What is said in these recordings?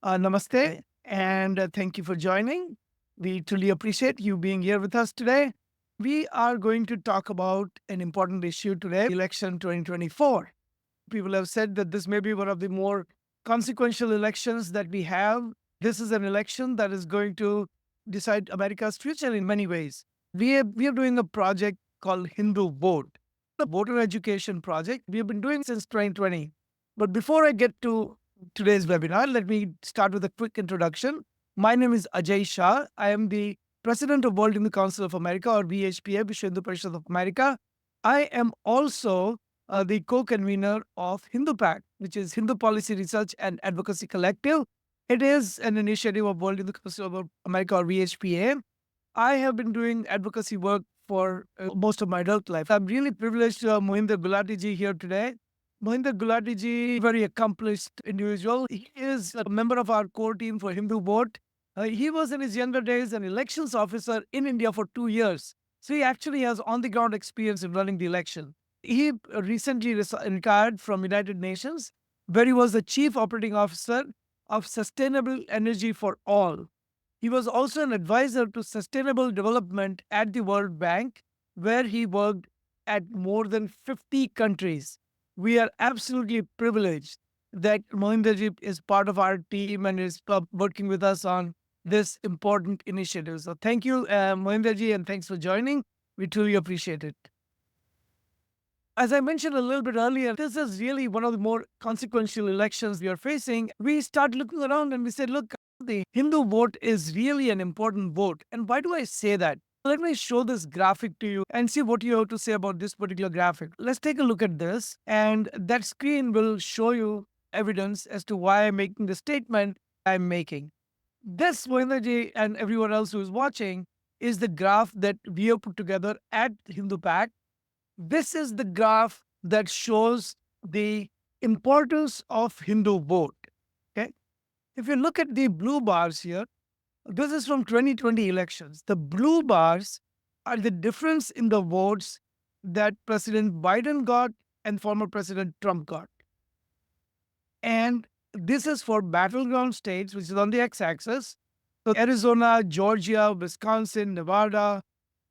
Namaste, and thank you for joining. We truly appreciate you being here with us today. We are going to talk about an important issue today, election 2024. People have said that this may be one of the more consequential elections that we have. This is an election that is going to decide America's future in many ways. We are doing a project called Hindu Vote, the voter education project we have been doing since 2020. But before I get to today's webinar, let me start with a quick introduction. My name is Ajay Shah. I am the President of World Hindu Council of America, or VHPA, Vishwa Hindu Parishad of America. I am also the co-convener of HinduPAC, which is Hindu Policy Research and Advocacy Collective. It is an initiative of World Hindu Council of America, or VHPA. I have been doing advocacy work for most of my adult life. I'm really privileged to have Mohinder Gulati ji here today. Mohinder Gulati ji, very accomplished individual. He is a member of our core team for Hindu Vote. He was in his younger days an elections officer in India for 2 years. So he actually has on-the-ground experience in running the election. He recently retired from United Nations, where he was the chief operating officer of Sustainable Energy for All. He was also an advisor to sustainable development at the World Bank, where he worked at more than 50 countries. We are absolutely privileged that Mohinderji is part of our team and is working with us on this important initiative. So thank you, Mohinderji, and thanks for joining. We truly appreciate it. As I mentioned a little bit earlier, this is really one of the more consequential elections we are facing. We start looking around and we said, look, the Hindu vote is really an important vote. And why do I say that? Let me show this graphic to you and see what you have to say about this particular graphic. Let's take a look at this, and that screen will show you evidence as to why I'm making the statement I'm making. This, Mohinderji and everyone else who is watching, is the graph that we have put together at HinduPAC. This is the graph that shows the importance of Hindu vote. Okay. If you look at the blue bars here, this is from 2020 elections. The blue bars are the difference in the votes that President Biden got and former President Trump got. And this is for battleground states, which is on the x-axis. So Arizona, Georgia, Wisconsin, Nevada,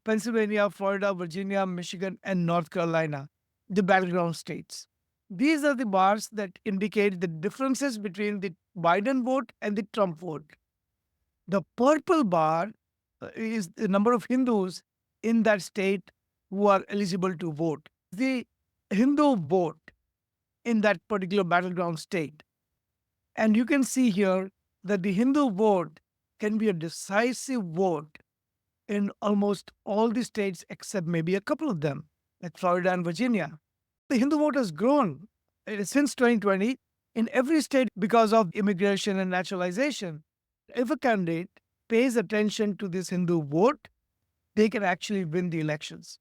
Pennsylvania, Florida, Virginia, Michigan, and North Carolina, the battleground states. These are the bars that indicate the differences between the Biden vote and the Trump vote. The purple bar is the number of Hindus in that state who are eligible to vote. The Hindu vote in that particular battleground state. And you can see here that the Hindu vote can be a decisive vote in almost all the states except maybe a couple of them, like Florida and Virginia. The Hindu vote has grown since 2020 in every state because of immigration and naturalization. If a candidate pays attention to this Hindu vote, they can actually win the elections.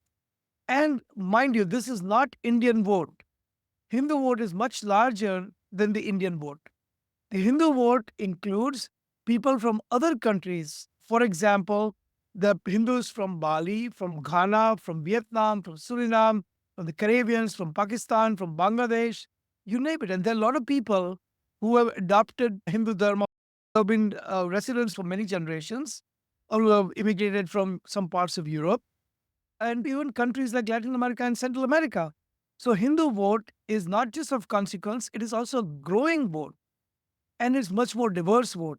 And mind you, this is not Indian vote. Hindu vote is much larger than the Indian vote. The Hindu vote includes people from other countries. For example, the Hindus from Bali, from Ghana, from Vietnam, from Suriname, from the Caribbeans, from Pakistan, from Bangladesh, you name it. And there are a lot of people who have adopted Hindu Dharma, who have been residents for many generations, or who have immigrated from some parts of Europe, and even countries like Latin America and Central America. So Hindu vote is not just of consequence, it is also a growing vote, and it's much more diverse vote.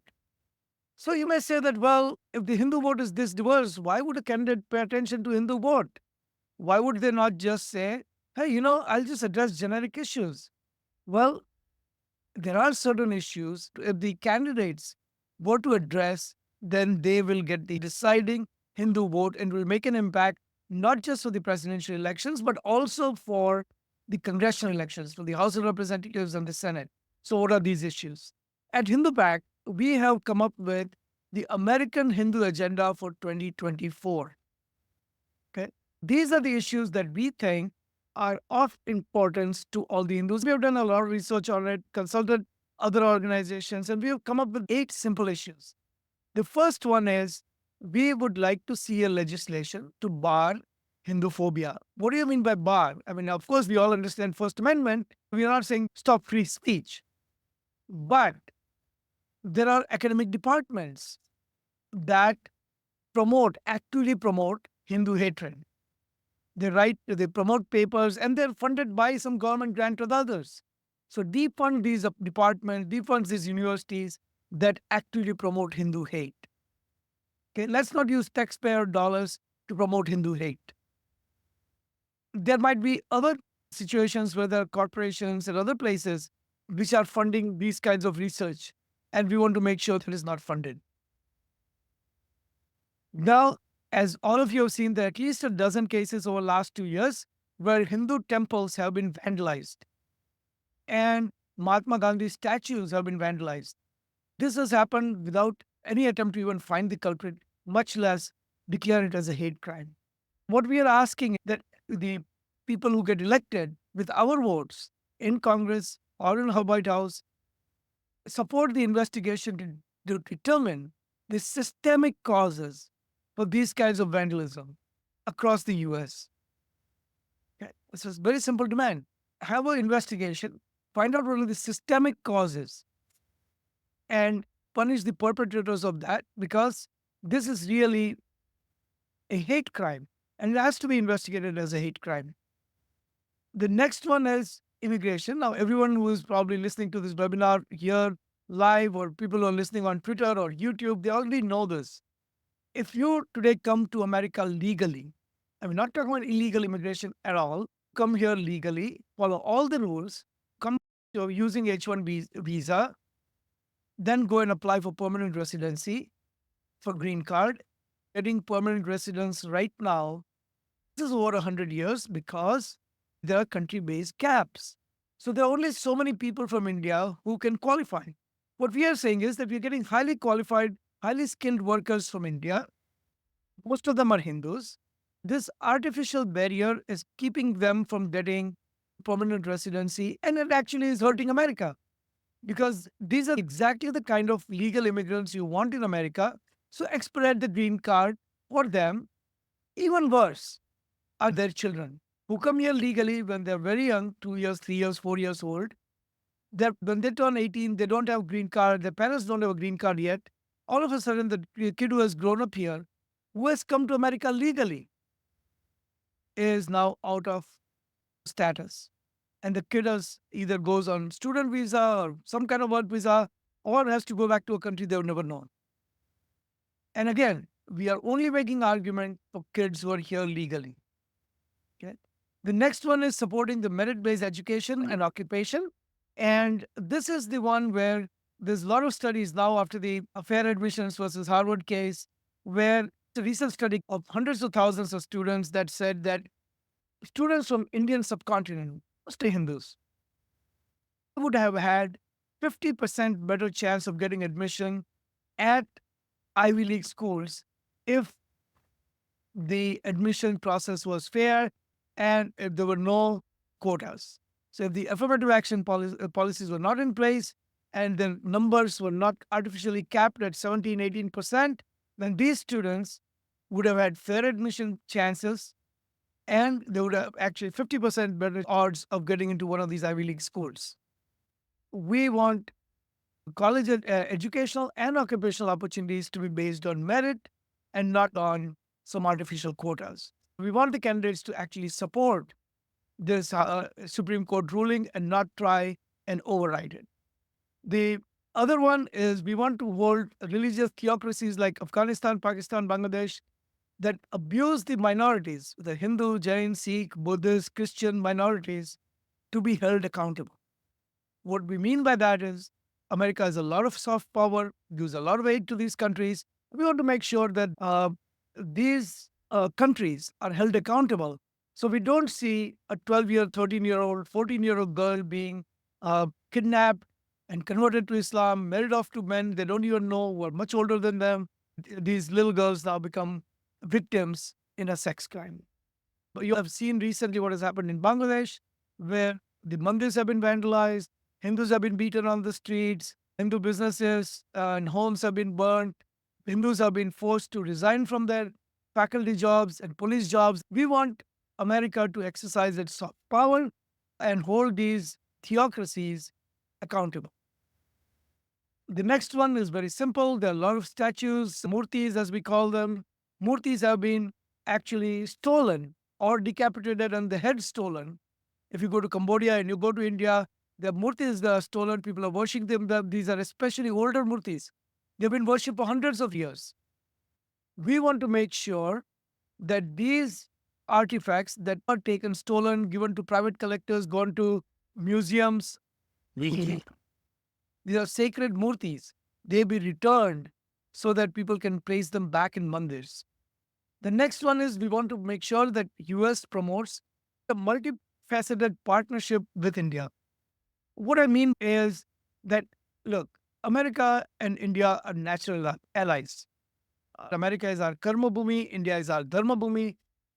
So you may say that, well, if the Hindu vote is this diverse, why would a candidate pay attention to Hindu vote? Why would they not just say, hey, I'll just address generic issues? Well, there are certain issues. If the candidates were to address, then they will get the deciding Hindu vote and will make an impact, not just for the presidential elections, but also for the congressional elections, for the House of Representatives and the Senate. So what are these issues? At HinduPAC, we have come up with the American Hindu Agenda for 2024. Okay. These are the issues that we think are of importance to all the Hindus. We have done a lot of research on it, consulted other organizations, and we have come up with 8 simple issues. The first one is we would like to see a legislation to bar Hinduphobia. What do you mean by bar? I mean, of course, we all understand First Amendment. We are not saying stop free speech. But There are academic departments that actively promote Hindu hatred. They promote papers, and they're funded by some government grant or others. So defund these departments, defund these universities that actively promote Hindu hate. Okay, let's not use taxpayer dollars to promote Hindu hate. There might be other situations where there are corporations and other places which are funding these kinds of research, and we want to make sure that is not funded. Now, as all of you have seen, there are at least a dozen cases over the last 2 years where Hindu temples have been vandalized and Mahatma Gandhi statues have been vandalized. This has happened without any attempt to even find the culprit, much less declare it as a hate crime. What we are asking is that the people who get elected with our votes in Congress or in the White House support the investigation to determine the systemic causes for these kinds of vandalism across the US. Okay. This is a very simple demand. Have an investigation, find out what are the systemic causes, and punish the perpetrators of that, because this is really a hate crime and it has to be investigated as a hate crime. The next one is immigration. Now, everyone who is probably listening to this webinar here live, or people who are listening on Twitter or YouTube, they already know this. If you today come to America legally, I'm not talking about illegal immigration at all, come here legally, follow all the rules, come using H1 visa, then go and apply for permanent residency, for green card. Getting permanent residence right now, this is over 100 years because there are country-based caps. So there are only so many people from India who can qualify. What we are saying is that we're getting highly qualified, highly skilled workers from India. Most of them are Hindus. This artificial barrier is keeping them from getting permanent residency, and it actually is hurting America, because these are exactly the kind of legal immigrants you want in America. So expedite the green card for them. Even worse are their children who come here legally when they're very young, 2 years, 3 years, 4 years old. When they turn 18, they don't have green card. Their parents don't have a green card yet. All of a sudden, the kid who has grown up here, who has come to America legally, is now out of status. And the kid either goes on student visa or some kind of work visa, or has to go back to a country they've never known. And again, we are only making argument for kids who are here legally. Okay. The next one is supporting the merit-based education and occupation. And this is the one where there's a lot of studies now after the fair admissions versus Harvard case, where a recent study of hundreds of thousands of students that said that students from Indian subcontinent, mostly Hindus, would have had 50% better chance of getting admission at Ivy League schools if the admission process was fair and if there were no quotas. So if the affirmative action policies were not in place and the numbers were not artificially capped at 17, 18%, then these students would have had fair admission chances, and they would have actually 50% better odds of getting into one of these Ivy League schools. We want college educational and occupational opportunities to be based on merit and not on some artificial quotas. We want the candidates to actually support this Supreme Court ruling and not try and override it. The other one is we want to hold religious theocracies like Afghanistan, Pakistan, Bangladesh that abuse the minorities, the Hindu, Jain, Sikh, Buddhist, Christian minorities, to be held accountable. What we mean by that is America has a lot of soft power, gives a lot of aid to these countries. We want to make sure that these countries are held accountable. So we don't see a 12-year, 13-year-old, 14-year-old girl being kidnapped and converted to Islam, married off to men they don't even know, who are much older than them. These little girls now become victims in a sex crime. But you have seen recently what has happened in Bangladesh, where the mandirs have been vandalized, Hindus have been beaten on the streets, Hindu businesses and homes have been burnt, Hindus have been forced to resign from their faculty jobs and police jobs. We want America to exercise its soft power and hold these theocracies accountable. The next one is very simple. There are a lot of statues, murtis as we call them. Murtis have been actually stolen or decapitated and the head stolen. If you go to Cambodia and you go to India, the murtis that are stolen, people are worshipping them. These are especially older murtis. They've been worshipped for hundreds of years. We want to make sure that these artifacts that are taken, stolen, given to private collectors, gone to museums, these are sacred murtis. They be returned so that people can place them back in mandirs. The next one is we want to make sure that US promotes a multifaceted partnership with India. What I mean is that, look, America and India are natural allies. America is our karma bhumi, India is our dharma bhumi,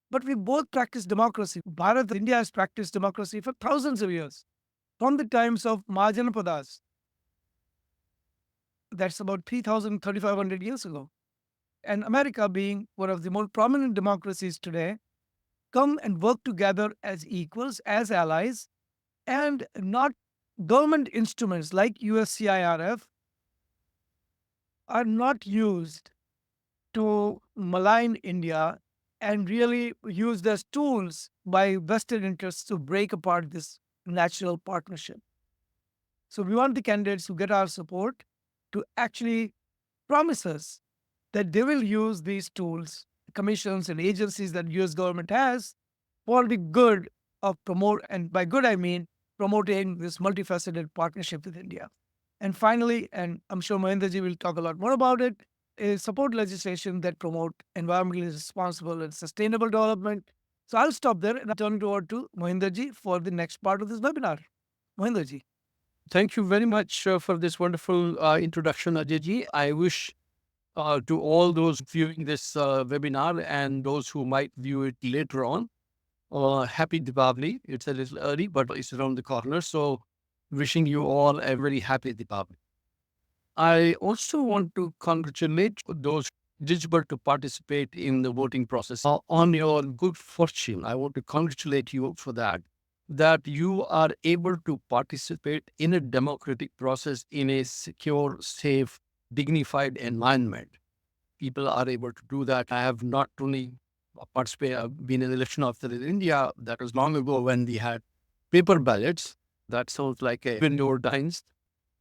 but we both practice democracy. Bharat, India has practiced democracy for thousands of years, from the times of Mahajanapadas. That's about 3,000, 3,500 years ago. And America, being one of the more prominent democracies today, come and work together as equals, as allies, and not government instruments like USCIRF are not used to malign India and really used as tools by vested interests to break apart this natural partnership. So we want the candidates who get our support to actually promise us that they will use these tools, commissions and agencies that US government has for the good of promote, and by good I mean promoting this multifaceted partnership with India. And finally, and I'm sure Mohinderji will talk a lot more about it, is support legislation that promote environmentally responsible and sustainable development. So I'll stop there and I'll turn it over to Mohinderji for the next part of this webinar. Mohinderji. Thank you very much for this wonderful introduction, Ajay. I wish to all those viewing this webinar and those who might view it later on, happy Diwali. It's a little early, but it's around the corner. So wishing you all a very happy Diwali. I also want to congratulate those eligible to participate in the voting process on your good fortune. I want to congratulate you for that you are able to participate in a democratic process in a secure, safe, dignified environment. People are able to do that. I have not only been an election officer in India. That was long ago when we had paper ballots. That sounds like a window times.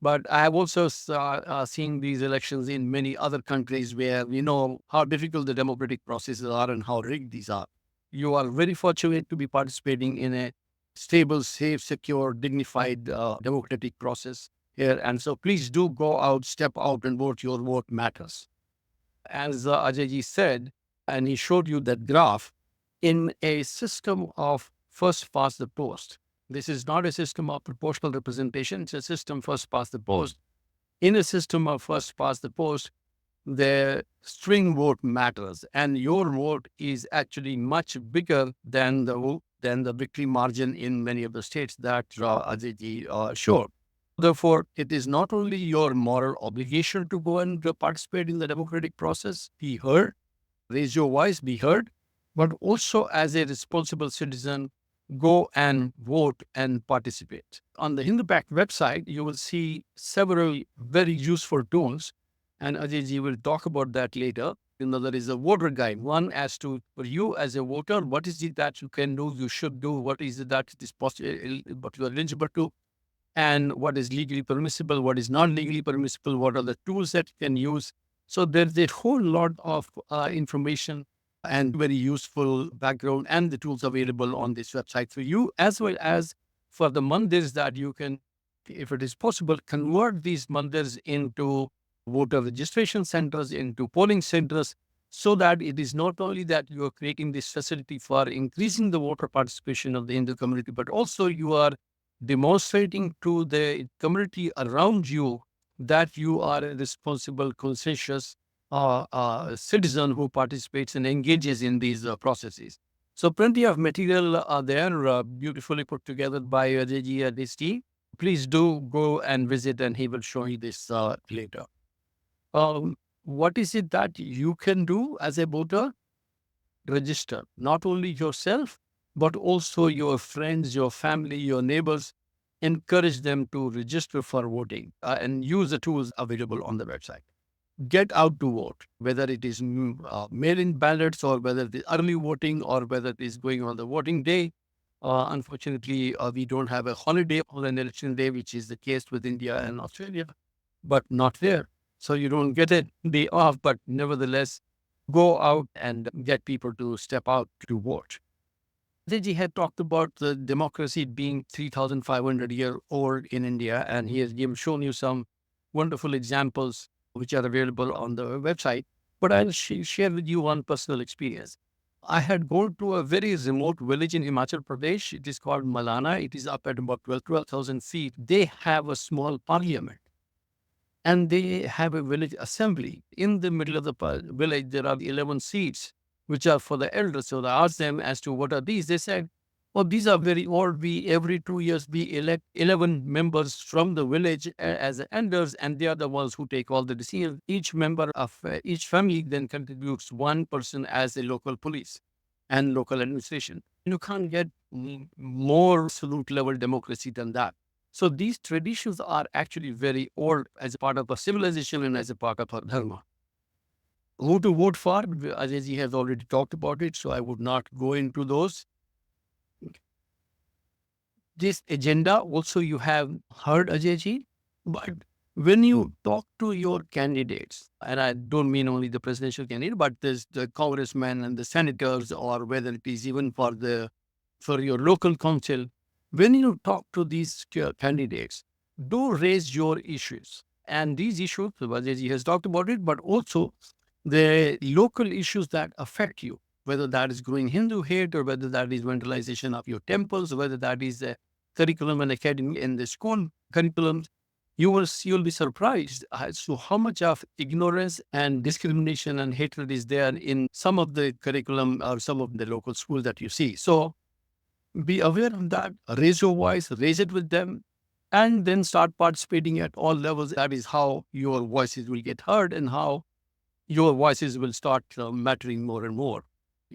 But I have also seen these elections in many other countries where we know how difficult the democratic processes are and how rigged these are. You are very fortunate to be participating in a stable, safe, secure, dignified, democratic process here. And so please do go out, step out and vote. Your vote matters. As Ajay said, and he showed you that graph, in a system of first past the post. This is not a system of proportional representation. It's a system first past the post. In a system of first past the post, the string vote matters, and your vote is actually much bigger than the victory margin in many of the states that Ajay showed. Therefore, it is not only your moral obligation to go and participate in the democratic process, be heard, raise your voice, be heard, but also as a responsible citizen, go and vote and participate. On the HinduVote website, you will see several very useful tools, and Ajay will talk about that later. There is a voter guide, one as to, for you as a voter, what is it that you can do, you should do, what is it that is possible, what you are eligible to, and what is legally permissible, what is not legally permissible, what are the tools that you can use. So there's a whole lot of information and very useful background and the tools available on this website for you, as well as for the mandirs that you can, if it is possible, convert these mandirs into voter registration centers, into polling centers, so that it is not only that you are creating this facility for increasing the voter participation of the Hindu community, but also you are demonstrating to the community around you that you are a responsible, conscientious citizen who participates and engages in these processes. So plenty of material are there, beautifully put together by Ajay and his team. Please do go and visit, and he will show you this later. What is it that you can do as a voter? Register, not only yourself, but also your friends, your family, your neighbors. encourage them to register for voting and use the tools available on the website. Get out to vote, whether it is mail-in ballots or whether it is early voting or whether it is going on the voting day. Unfortunately, we don't have a holiday on an election day, which is the case with India and Australia, but not there. So you don't get a day off, but nevertheless, go out and get people to step out to vote. Ajay had talked about the democracy being 3,500 year old in India, and he has shown you some wonderful examples which are available on the website. But I'll share with you one personal experience. I had gone to a very remote village in Himachal Pradesh. It is called Malana. It is up at about 12,000 feet. They have a small parliament and they have a village assembly. In the middle of the village, there are 11 seats, which are for the elders. So I asked them as to what are these. They said, well, these are very old. We every 2 years we elect 11 members from the village as the elders, and they are the ones who take all the decisions. Each member of each family then contributes one person as a local police and local administration. You can't get more absolute level democracy than that. So these traditions are actually very old as a part of a civilization and as a part of our dharma. Who to vote for? Ajay has already talked about it, so I would not go into those. This agenda also you have heard, Ajay, but when you talk to your candidates, and I don't mean only the presidential candidate, but there's the congressmen and the senators, or whether it is even for your local council, when you talk to these candidates, do raise your issues. And these issues, Ajay has talked about it, but also the local issues that affect you, whether that is growing Hindu hate or whether that is vandalization of your temples, whether that is the curriculum and academy in the school curriculums, you'll be surprised as to how much of ignorance and discrimination and hatred is there in some of the curriculum or some of the local schools that you see. So be aware of that, raise your voice, raise it with them, and then start participating at all levels. That is how your voices will get heard and how your voices will start mattering more and more.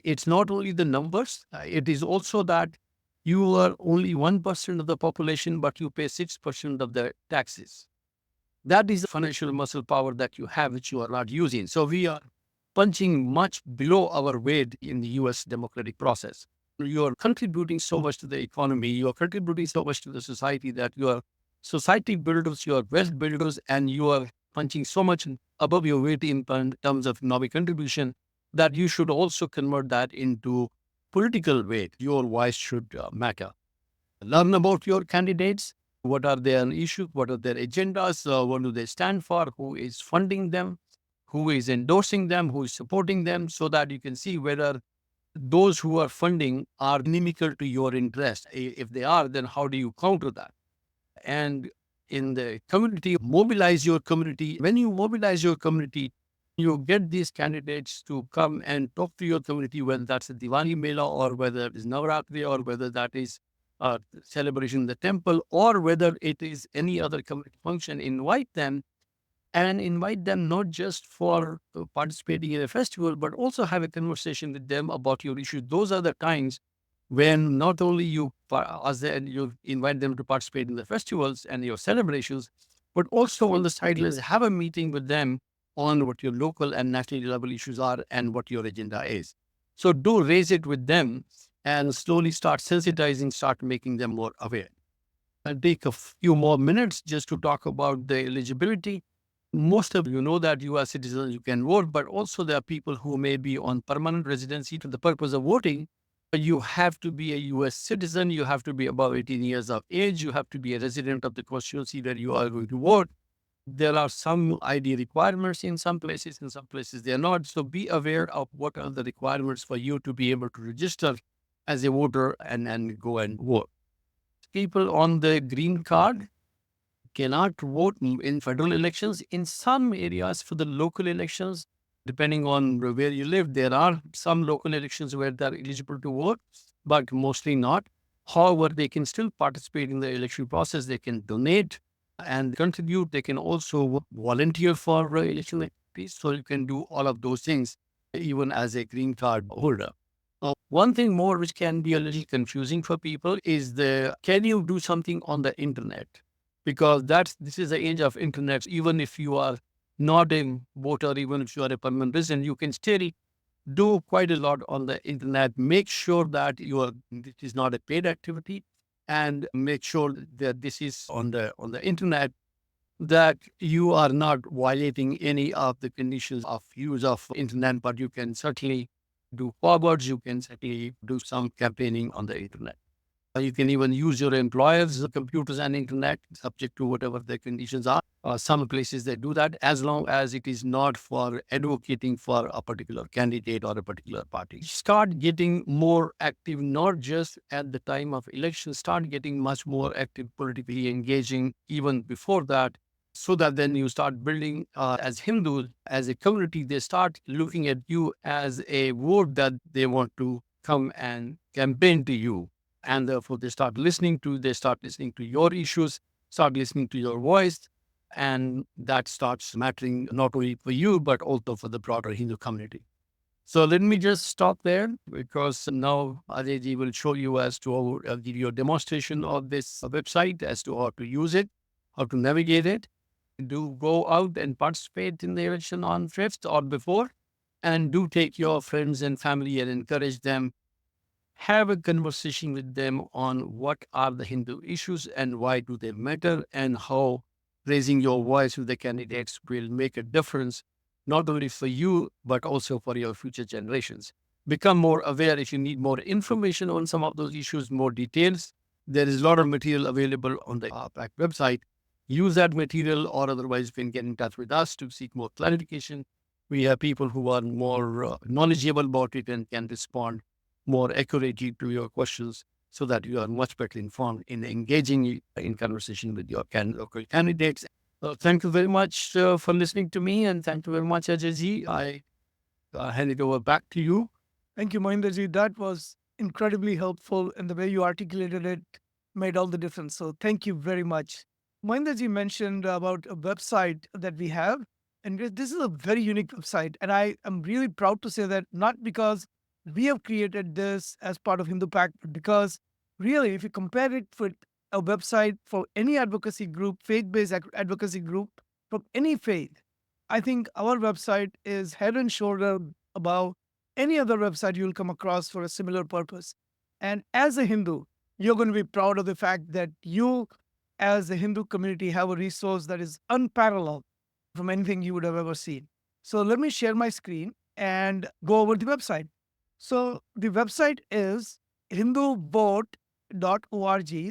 It's not only the numbers, it is also that you are only 1% of the population, but you pay 6% of the taxes. That is the financial muscle power that you have, which you are not using. So we are punching much below our weight in the US democratic process. You are contributing so much to the economy, you are contributing so much to the society that you are society builders, you are wealth builders, and you are punching so much above your weight in terms of economic contribution that you should also convert that into political weight. Your voice should matter. Learn about your candidates. What are their issues? What are their agendas? What do they stand for? Who is funding them? Who is endorsing them? Who is supporting them? So that you can see whether those who are funding are inimical to your interest. If they are, then how do you counter that? And in the community, mobilize your community. When you mobilize your community, you get these candidates to come and talk to your community, whether that's a Diwali Mela or whether it is Navaratri or whether that is a celebration in the temple or whether it is any other community function. Invite them and invite them not just for participating in a festival, but also have a conversation with them about your issues. Those are the times when not only you invite them to participate in the festivals and your celebrations, but also on the sidelines, have a meeting with them on what your local and national level issues are and what your agenda is. So do raise it with them and slowly start sensitizing, start making them more aware. I'll take a few more minutes just to talk about the eligibility. Most of you know that you are citizens, you can vote, but also there are people who may be on permanent residency for the purpose of voting. You have to be a US citizen, you have to be above 18 years of age, you have to be a resident of the constituency that you are going to vote. There are some ID requirements in some places they are not. So be aware of what are the requirements for you to be able to register as a voter and go and vote. People on the green card cannot vote in federal elections. In some areas for the local elections, depending on where you live, there are some local elections where they're eligible to vote, but mostly not. However, they can still participate in the election process. They can donate and contribute. They can also volunteer for election activities. So you can do all of those things even as a green card holder. One thing more which can be a little confusing for people is can you do something on the internet? Because this is the age of internet. Even if you are not a voter, even if you are a permanent resident, you can still do quite a lot on the internet. Make sure that this is not a paid activity, and make sure that this is on the internet, that you are not violating any of the conditions of use of internet. But you can certainly do forwards, you can certainly do some campaigning on the internet. You can even use your employer's computers and internet, subject to whatever the conditions are. Some places they do that, as long as it is not for advocating for a particular candidate or a particular party. Start getting more active, not just at the time of election. Start getting much more active, politically engaging even before that, so that then you start building, as Hindus, as a community, they start looking at you as a vote that they want to come and campaign to you. And therefore they start listening to your issues, start listening to your voice, and that starts mattering not only for you but also for the broader Hindu community. So let me just stop there, because now Ajay ji will show you as to give you a demonstration of this website as to how to use it, how to navigate it. Do go out and participate in the election on 5th or before, and do take your friends and family and encourage them. Have a conversation with them on what are the Hindu issues and why do they matter, and how raising your voice with the candidates will make a difference, not only for you, but also for your future generations. Become more aware. If you need more information on some of those issues, more details, there is a lot of material available on the PAC website. Use that material, or otherwise you can get in touch with us to seek more clarification. We have people who are more knowledgeable about it and can respond more accurately to your questions, so that you are much better informed in engaging in conversation with your local candidates. Thank you very much for listening to me, and thank you very much, Ajay ji. I hand it over back to you. Thank you, Mohinderji. That was incredibly helpful, and the way you articulated it made all the difference. So thank you very much. Mohinderji mentioned about a website that we have, and this is a very unique website. And I am really proud to say that, not because we have created this as part of Hindu Pact, but because really, if you compare it with a website for any advocacy group, faith-based advocacy group from any faith, I think our website is head and shoulder above any other website you'll come across for a similar purpose. And as a Hindu, you're going to be proud of the fact that you, as a Hindu community, have a resource that is unparalleled from anything you would have ever seen. So let me share my screen and go over the website. So the website is HinduVote.org.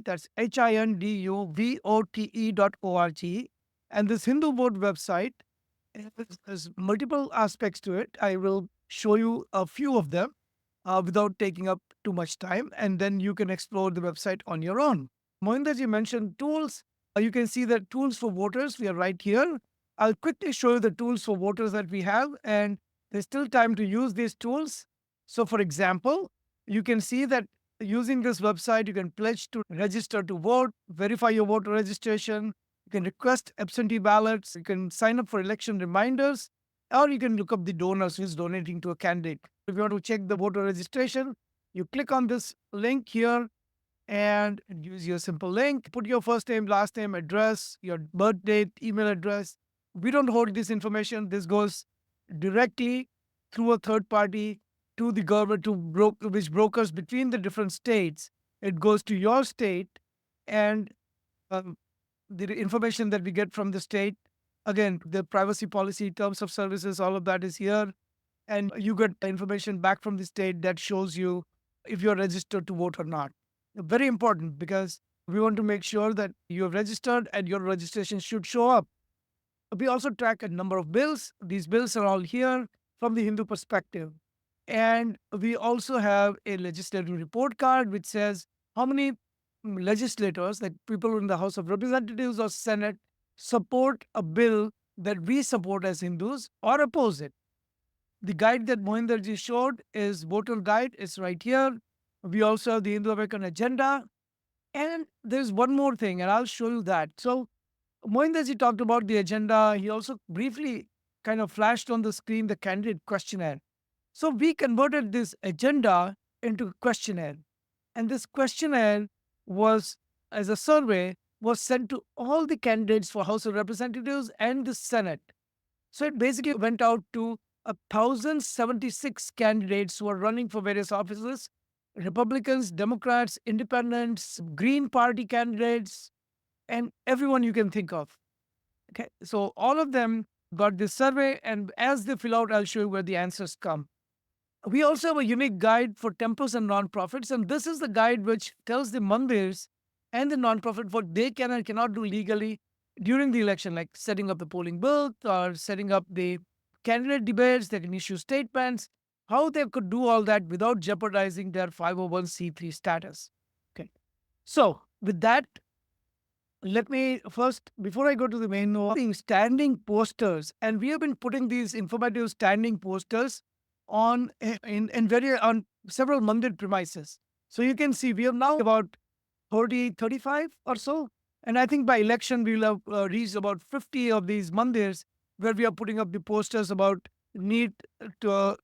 That's HinduVote.org. And this Hindu Vote website there's multiple aspects to it. I will show you a few of them without taking up too much time, and then you can explore the website on your own. Mohinderji mentioned tools. You can see the tools for voters. We are right here. I'll quickly show you the tools for voters that we have, and there's still time to use these tools. So, for example, you can see that using this website, you can pledge to register to vote, verify your voter registration, you can request absentee ballots, you can sign up for election reminders, or you can look up the donors who's donating to a candidate. If you want to check the voter registration, you click on this link here and use your simple link. Put your first name, last name, address, your birth date, email address. We don't hold this information. This goes directly through a third party to the government, which brokers between the different states. It goes to your state, and um, the information that we get from the state, again, the privacy policy, terms of services, all of that is here. And you get information back from the state that shows you if you're registered to vote or not. Very important, because we want to make sure that you're registered and your registration should show up. We also track a number of bills. These bills are all here from the Hindu perspective. And we also have a legislative report card which says how many legislators, like people in the House of Representatives or Senate, support a bill that we support as Hindus or oppose it. The guide that Mohinderji showed is voter guide. It's right here. We also have the Hindu American agenda. And there's one more thing, and I'll show you that. So Mohinderji talked about the agenda. He also briefly kind of flashed on the screen the candidate questionnaire. So we converted this agenda into a questionnaire. And this questionnaire was, as a survey, was sent to all the candidates for House of Representatives and the Senate. So it basically went out to 1,076 candidates who are running for various offices: Republicans, Democrats, Independents, Green Party candidates, and everyone you can think of. Okay. So all of them got this survey, and as they fill out, I'll show you where the answers come. We also have a unique guide for temples and nonprofits, and this is the guide which tells the mandirs and the nonprofit what they can and cannot do legally during the election, like setting up the polling booth or setting up the candidate debates. They can issue statements, how they could do all that without jeopardizing their 501(c)(3) status. Okay. So, with that, let me first, before I go to the main note, standing posters, and we have been putting these informative standing posters on on several mandir premises. So you can see we have now about 30, 35 or so. And I think by election, we will have reached about 50 of these mandirs where we are putting up the posters about need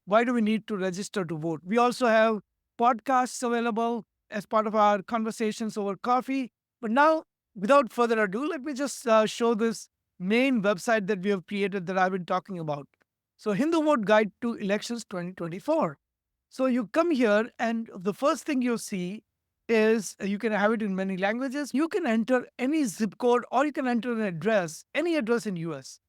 why do we need to register to vote. We also have podcasts available as part of our conversations over coffee. But now, without further ado, let me just show this main website that we have created that I've been talking about. So, Hindu Vote Guide to Elections 2024. So, you come here, and the first thing you see is you can have it in many languages. You can enter any zip code, or you can enter an address, any address in US,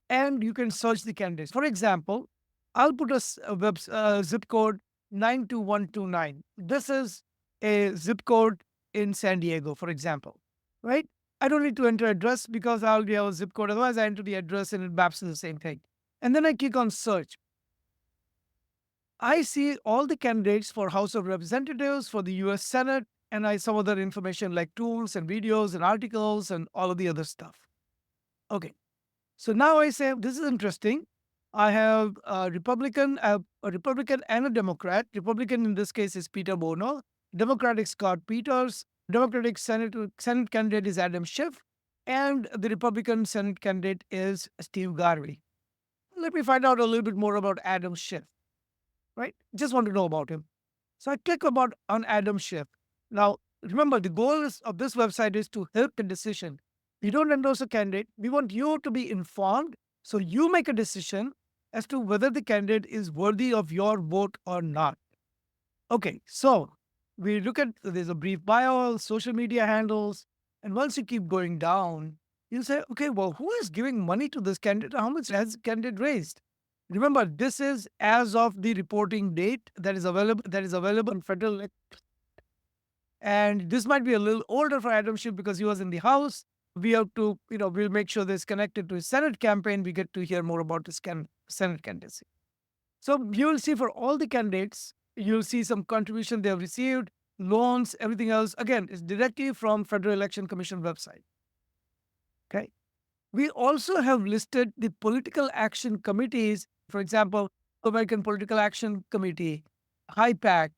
and you can search the candidates. For example, I'll put a zip code 92129. This is a zip code in San Diego, for example, right? I don't need to enter address because I already have a zip code. Otherwise, I enter the address and it maps to the same thing. And then I click on search. I see all the candidates for House of Representatives, for the US Senate, and I some other information like tools and videos and articles and all of the other stuff. Okay. So now I say this is interesting. I have a Republican and a Democrat. Republican in this case is Peter Bono. Democratic Scott Peters. Democratic Senate candidate is Adam Schiff, and the Republican Senate candidate is Steve Garvey. Let me find out a little bit more about Adam Schiff. Right? Just want to know about him. So I click about on Adam Schiff. Now remember, the goal of this website is to help the decision. We don't endorse a candidate. We want you to be informed so you make a decision as to whether the candidate is worthy of your vote or not. Okay, so we look at there's a brief bio, social media handles, and once you keep going down, you say, okay, well, who is giving money to this candidate? How much has the candidate raised? Remember, this is as of the reporting date that is available on federal. And this might be a little older for Adam Schiff because he was in the House. We have to, we'll make sure this connected to his Senate campaign. We get to hear more about his Senate candidacy. So you will see for all the candidates, you'll see some contribution they have received, loans, everything else. Again, it's directly from Federal Election Commission website. Okay. We also have listed the political action committees. For example, American Political Action Committee, HIPAC,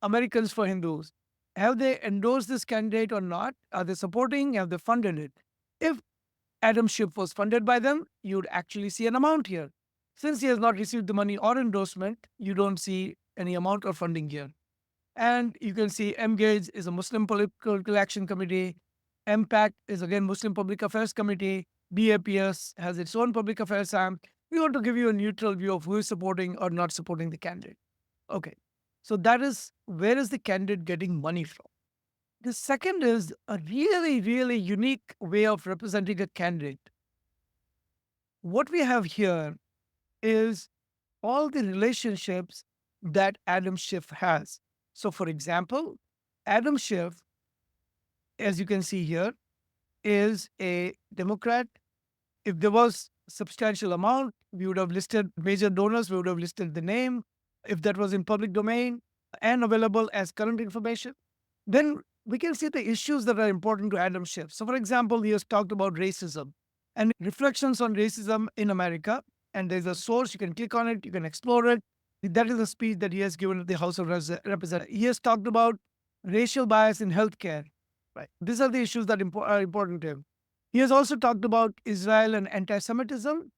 Americans for Hindus. Have they endorsed this candidate or not? Are they supporting? Have they funded it? If Adam Schiff was funded by them, you'd actually see an amount here. Since he has not received the money or endorsement, you don't see any amount or funding here. And you can see MGAGE is a Muslim Political Action Committee. MPAC is again Muslim Public Affairs Committee. BAPS has its own public affairs arm. We want to give you a neutral view of who is supporting or not supporting the candidate. Okay. So that is where is the candidate getting money from? The second is a really, really unique way of representing a candidate. What we have here is all the relationships that Adam Schiff has. So, for example, Adam Schiff, as you can see here, is a Democrat. If there was substantial amount, we would have listed major donors, we would have listed the name. If that was in public domain and available as current information, then we can see the issues that are important to Adam Schiff. So, for example, he has talked about racism and reflections on racism in America. And there's a source, you can click on it, you can explore it. That is a speech that he has given at the House of Representatives. He has talked about racial bias in healthcare. Right. These are the issues that are important to him. He has also talked about Israel and anti Semitism.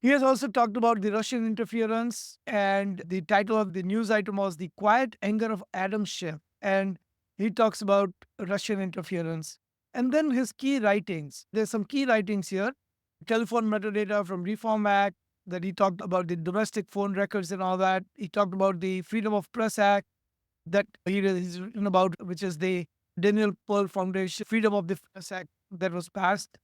He has also talked about the Russian interference, and the title of the news item was The Quiet Anger of Adam Schiff. And he talks about Russian interference. And then his key writings. There's some key writings here. Telephone metadata from Reform Act, that he talked about the domestic phone records and all that. He talked about the Freedom of Press Act that he's written about, which is the Daniel Pearl Foundation Freedom of the Press Act that was passed.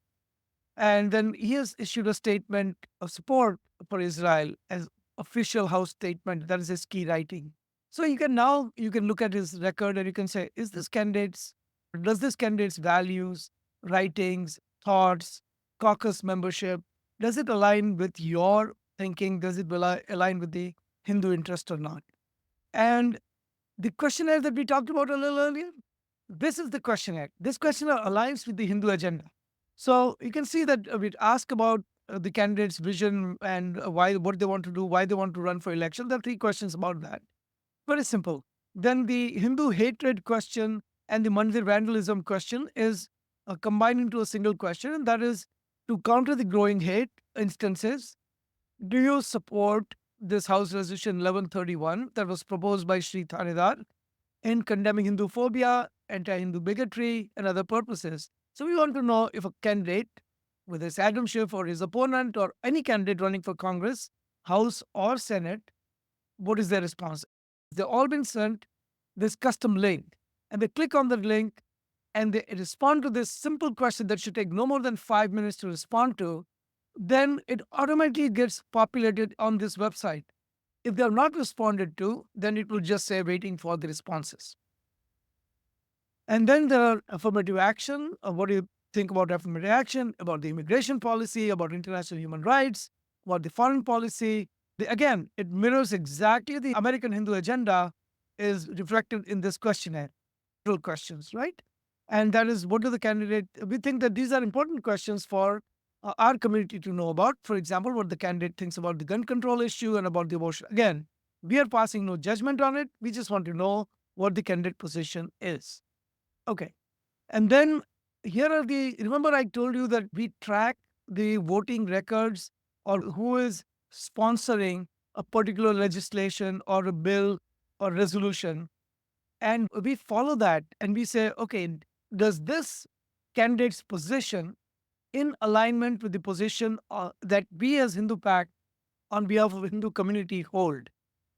And then he has issued a statement of support for Israel as official house statement. That is his key writing. So you can look at his record and you can say, does this candidate's values, writings, thoughts, caucus membership, does it align with your thinking? Does it align with the Hindu interest or not? And the questionnaire that we talked about a little earlier, this is the questionnaire. This questionnaire aligns with the Hindu agenda. So you can see that we ask about the candidate's vision and what they want to do, why they want to run for election. There are three questions about that. Very simple. Then the Hindu hatred question and the Mandir vandalism question is combined into a single question, and that is to counter the growing hate instances. Do you support this House Resolution 1131 that was proposed by Sri Thanedar in condemning Hindu phobia, anti Hindu bigotry, and other purposes? So we want to know if a candidate, whether it's Adam Schiff or his opponent or any candidate running for Congress, House, or Senate, what is their response? They've all been sent this custom link, and they click on the link and they respond to this simple question that should take no more than 5 minutes to respond to. Then it automatically gets populated on this website. If they are not responded to, then it will just say waiting for the responses. And then there are affirmative action. What do you think about affirmative action, about the immigration policy, about international human rights, about the foreign policy? Again, it mirrors exactly the American Hindu agenda is reflected in this questionnaire. Questions, right? And that is, what do the candidate, we think that these are important questions for our community to know about. For example, what the candidate thinks about the gun control issue and about the abortion. Again, we are passing no judgment on it. We just want to know what the candidate position is. Okay. And then here are remember I told you that we track the voting records or who is sponsoring a particular legislation or a bill or resolution. And we follow that and we say, okay, does this candidate's position in alignment with the position that we as Hindu Pact on behalf of Hindu community hold?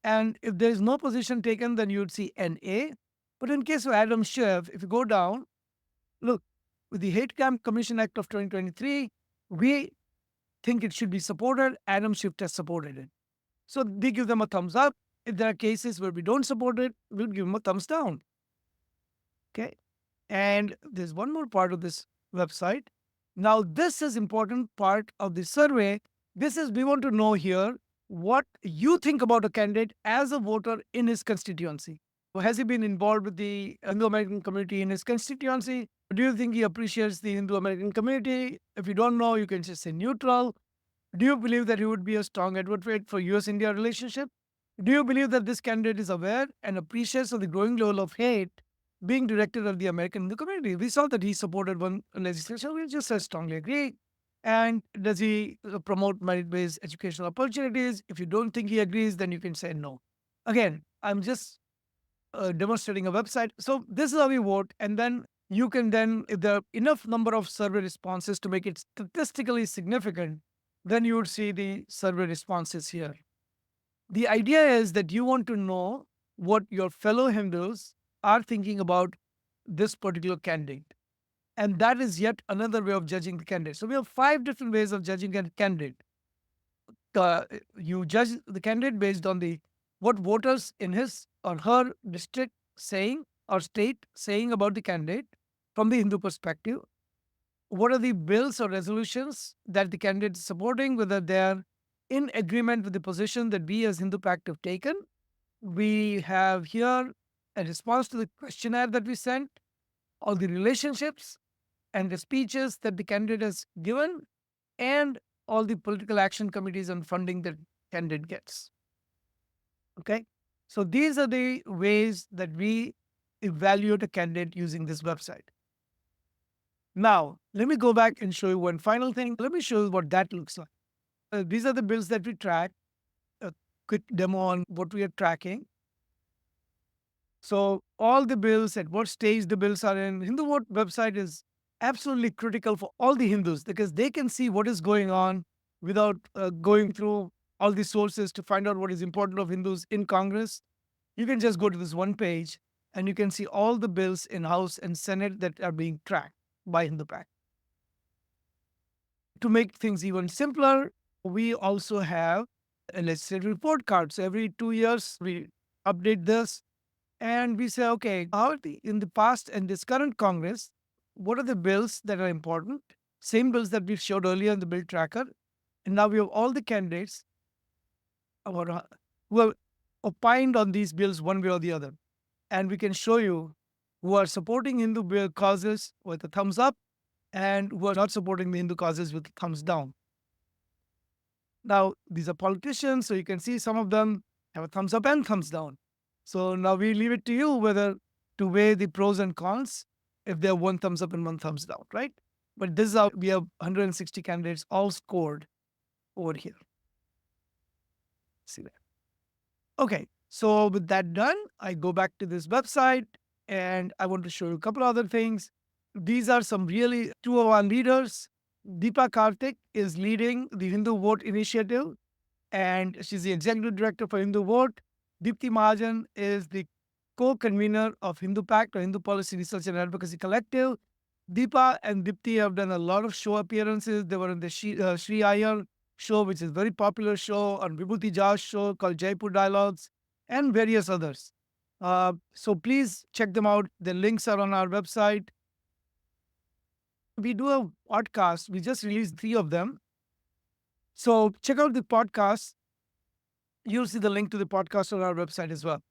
And if there is no position taken, then you would see NA. But in case of Adam Schiff, if you go down, look, with the Hate Crime Commission Act of 2023, we think it should be supported. Adam Schiff has supported it. So they give them a thumbs up. If there are cases where we don't support it, we'll give them a thumbs down. Okay. And there's one more part of this website. Now, this is important part of the survey. This is, we want to know here what you think about a candidate as a voter in his constituency. Has he been involved with the Hindu American community in his constituency? Do you think he appreciates the Hindu American community? If you don't know, you can just say neutral. Do you believe that he would be a strong advocate for US India relationship? Do you believe that this candidate is aware and appreciates of the growing level of hate being directed at the American Hindu community? We saw that he supported one legislation. We just strongly agree. And does he promote merit-based educational opportunities? If you don't think he agrees, then you can say no. Again, I'm just demonstrating a website. So this is how we vote. And then you can then, if there are enough number of survey responses to make it statistically significant, then you would see the survey responses here. The idea is that you want to know what your fellow Hindus are thinking about this particular candidate. And that is yet another way of judging the candidate. So we have 5 different ways of judging a candidate. You judge the candidate based on what voters in his or her district saying or state saying about the candidate from the Hindu perspective. What are the bills or resolutions that the candidate is supporting, whether they are in agreement with the position that we as Hindu Pact have taken. We have here a response to the questionnaire that we sent, all the relationships and the speeches that the candidate has given, and all the political action committees and funding that candidate gets. Okay. So these are the ways that we evaluate a candidate using this website. Now, let me go back and show you one final thing. Let me show you what that looks like. These are the bills that we track. A quick demo on what we are tracking. So all the bills, at what stage the bills are in. HinduVote website is absolutely critical for all the Hindus because they can see what is going on without going through all the sources to find out what is important of Hindus in Congress. You can just go to this one page and you can see all the bills in House and Senate that are being tracked by HinduPAC. To make things even simpler, we also have a legislative report card. So every 2 years, we update this and we say, okay, in the past and this current Congress, what are the bills that are important? Same bills that we showed earlier in the bill tracker. And now we have all the candidates who have opined on these bills one way or the other. And we can show you who are supporting Hindu bill causes with a thumbs up and who are not supporting the Hindu causes with a thumbs down. Now, these are politicians, so you can see some of them have a thumbs up and thumbs down. So now we leave it to you whether to weigh the pros and cons if they have one thumbs up and one thumbs down, right? But this is how we have 160 candidates all scored over here. See that? Okay, so with that done, I go back to this website and I want to show you a couple other things. These are some really two of our leaders. Deepa Karthik is leading the Hindu Vote Initiative, and she's the executive director for HinduVote. Deepti Mahajan is the co-convener of Hindu Pact or Hindu Policy Research and Advocacy Collective. Deepa and Dipti have done a lot of show appearances. They were in the Sri Iyer show, which is a very popular show, on Vibhuti Jha's show called Jaipur Dialogues, and various others. So please check them out. The links are on our website. We do a podcast. We just released 3 of them. So check out the podcast. You'll see the link to the podcast on our website as well.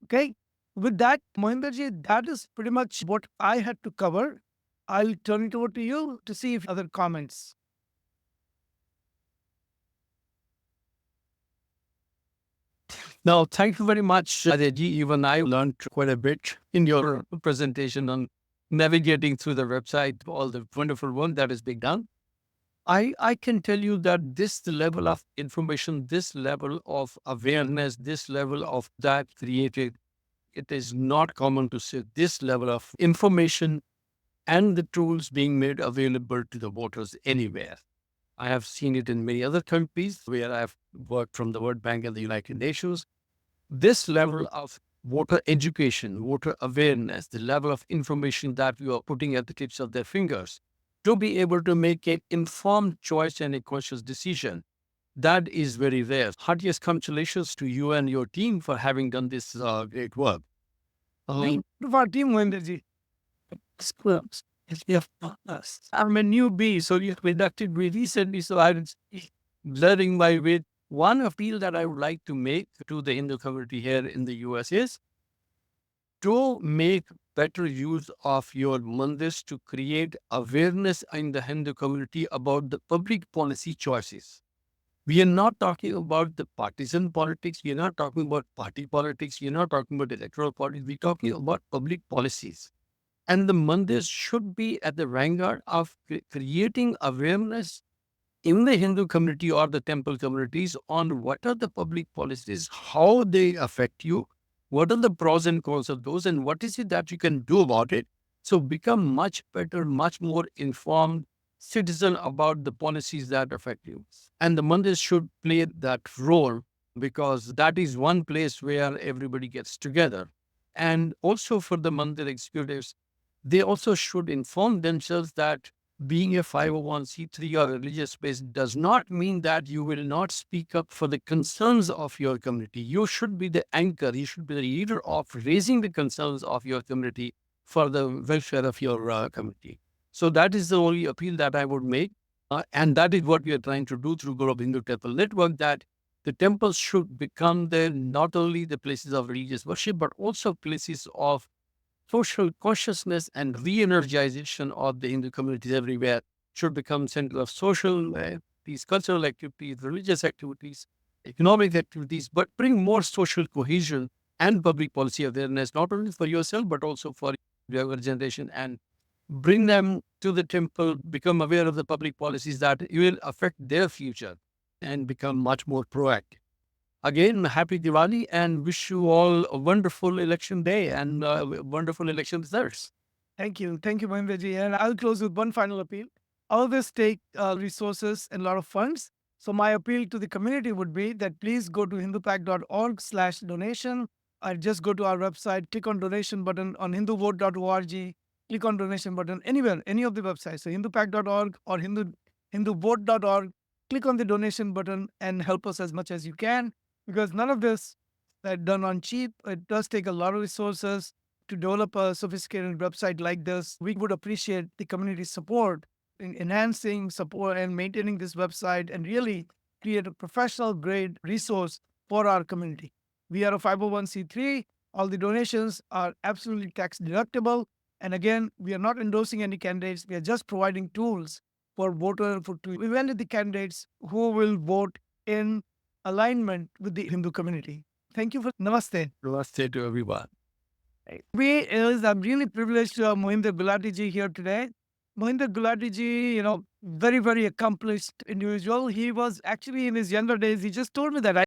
Okay. With that, Mohinderji, that is pretty much what I had to cover. I'll turn it over to you to see if other comments. Now, thank you very much, Ajay. Even I learned quite a bit in your presentation on navigating through the website, all the wonderful work that is being done. I can tell you that this level of information, this level of awareness, this level of that created, it is not common to see this level of information and the tools being made available to the voters anywhere. I have seen it in many other countries where I've worked from the World Bank and the United Nations. This level of voter education, voter awareness, the level of information that we are putting at the tips of their fingers to be able to make an informed choice and a conscious decision, that is very rare. Heartiest congratulations to you and your team for having done this great work. Thank you for our team, Mohinderji. I'm a newbie, so you conducted me recently, so I'm learning my way. One appeal that I would like to make to the Hindu community here in the US is to make better use of your mandirs to create awareness in the Hindu community about the public policy choices. We are not talking about the partisan politics. We are not talking about party politics. We are not talking about electoral politics. We're talking about public policies. And the mandirs should be at the vanguard of creating awareness in the Hindu community or the temple communities on what are the public policies, how they affect you, what are the pros and cons of those, and what is it that you can do about it. So become much better, much more informed citizen about the policies that affect you. And the mandirs should play that role because that is one place where everybody gets together. And also for the mandir executives, they also should inform themselves that being a 501c3 or religious space does not mean that you will not speak up for the concerns of your community. You should be the anchor. You should be the leader of raising the concerns of your community for the welfare of your community. So that is the only appeal that I would make. And that is what we are trying to do through Global Hindu Temple Network, that the temples should become not only the places of religious worship, but also places of social consciousness and re-energization of the Hindu communities everywhere. Should become center of social, these cultural activities, religious activities, economic activities, but bring more social cohesion and public policy awareness, not only for yourself, but also for younger generation and bring them to the temple, become aware of the public policies that will affect their future and become much more proactive. Again, happy Diwali and wish you all a wonderful election day and wonderful election results. Thank you. Thank you, Mohinderji. And I'll close with one final appeal. All this take resources and a lot of funds. So my appeal to the community would be that please go to hindupack.org/donation, or just go to our website, click on donation button on hinduvote.org, click on donation button anywhere, any of the websites. So hindupack.org or hinduvote.org, click on the donation button and help us as much as you can, because none of this is done on cheap. It does take a lot of resources to develop a sophisticated website like this. We would appreciate the community support in enhancing support and maintaining this website and really create a professional grade resource for our community. We are a 501c3. All the donations are absolutely tax deductible. And again, we are not endorsing any candidates. We are just providing tools for to evaluate the candidates who will vote in alignment with the Hindu community. Thank you for Namaste. Namaste to everyone. I'm really privileged to have Mohinder Gulati ji here today. Mohinder Gulati ji, very, very accomplished individual. He was actually in his younger days, he just told me that